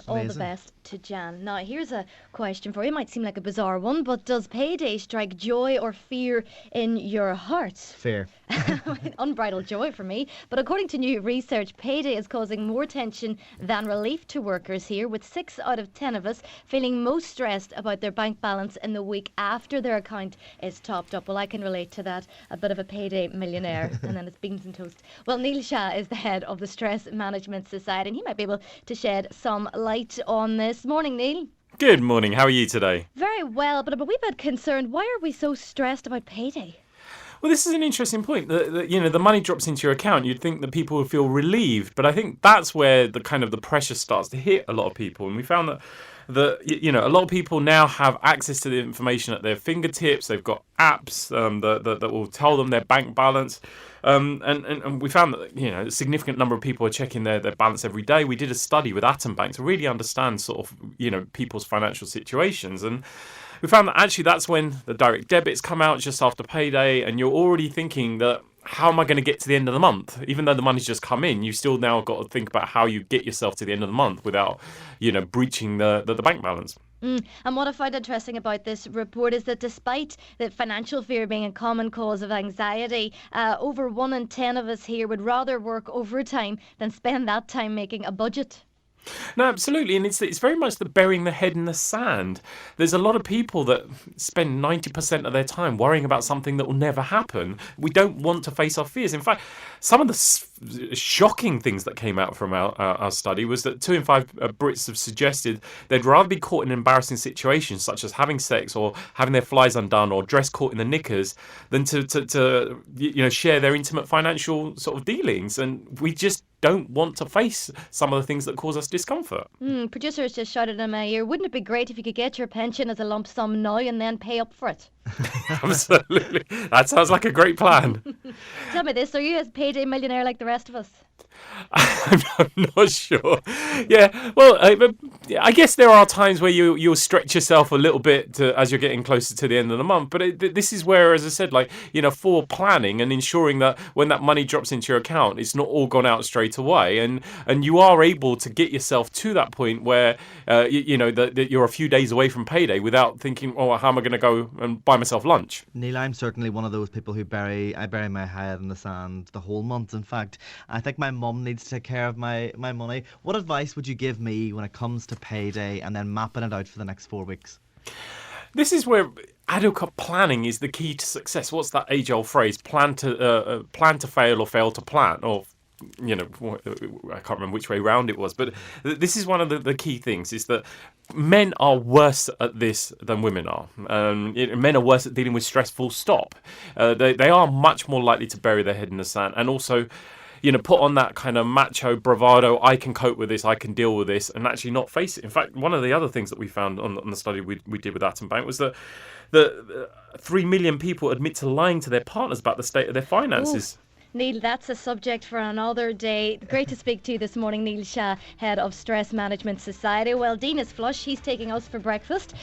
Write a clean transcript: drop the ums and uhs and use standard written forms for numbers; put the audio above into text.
All the Amazing. best to Jan. Now, here's a question for you. It might seem like a bizarre one, but does payday strike joy or fear in your heart? Fair. Unbridled joy for me. But according to new research, payday is causing more tension than relief to workers here, with 6 out of 10 of us feeling most stressed about their bank balance in the week after their account is topped up. Well, I can relate to that. A bit of a payday millionaire, and then it's beans and toast. Well, Neil Shah is the head of the Stress Management Society, and he might be able to shed some light on this. Morning, Neil. Good morning. How are you today? Very well, but I'm a wee bit concerned. Why are we so stressed about payday? Well, this is an interesting point. The money drops into your account. You'd think that people would feel relieved, but I think that's where the kind of the pressure starts to hit a lot of people. And we found that a lot of people now have access to the information at their fingertips. They've got apps that will tell them their bank balance. And we found that a significant number of people are checking their balance every day. We did a study with Atom Bank to really understand sort of people's financial situations, and we found that actually that's when the direct debits come out just after payday, and you're already thinking that, how am I going to get to the end of the month? Even though the money's just come in, you still now got to think about how you get yourself to the end of the month without breaching the bank balance. And what I find interesting about this report is that despite the financial fear being a common cause of anxiety, over 1 in 10 of us here would rather work overtime than spend that time making a budget. No, absolutely, and it's very much the burying the head in the sand. There's a lot of people that spend 90% of their time worrying about something that will never happen. We don't want to face our fears. In fact, some of the shocking things that came out from our study was that 2 in 5 Brits have suggested they'd rather be caught in embarrassing situations, such as having sex or having their flies undone or dress caught in the knickers, than to share their intimate financial sort of dealings. And we just don't want to face some of the things that cause us discomfort. Producers just shouted in my ear, wouldn't it be great if you could get your pension as a lump sum now and then pay up for it? Absolutely. That sounds like a great plan. Tell me this, are you a payday millionaire like the rest of us? I'm not sure. Yeah, well, I guess there are times where you'll stretch yourself a little bit as you're getting closer to the end of the month. But this is where, as I said, for planning and ensuring that when that money drops into your account, it's not all gone out straight away, and you are able to get yourself to that point where that you're a few days away from payday without thinking, oh, how am I going to go and buy myself lunch? Neil, I'm certainly one of those people who bury my head in the sand the whole month. In fact, I think my mum needs to take care of my money. What advice would you give me when it comes to payday and then mapping it out for the next 4 weeks? This is where adequate planning is the key to success. What's that age-old phrase? Plan to fail or fail to plan, or I can't remember which way round it was, but this is one of the key things, is that men are worse at this than women are. Men are worse at dealing with stress, full stop. They are much more likely to bury their head in the sand, and also put on that kind of macho bravado, I can cope with this, I can deal with this, and actually not face it. In fact, one of the other things that we found on the study we did with Atom Bank was that 3 million people admit to lying to their partners about the state of their finances. Ooh. Neil, that's a subject for another day. Great to speak to you this morning, Neil Shah, head of Stress Management Society. Well, Dean is flush. He's taking us for breakfast.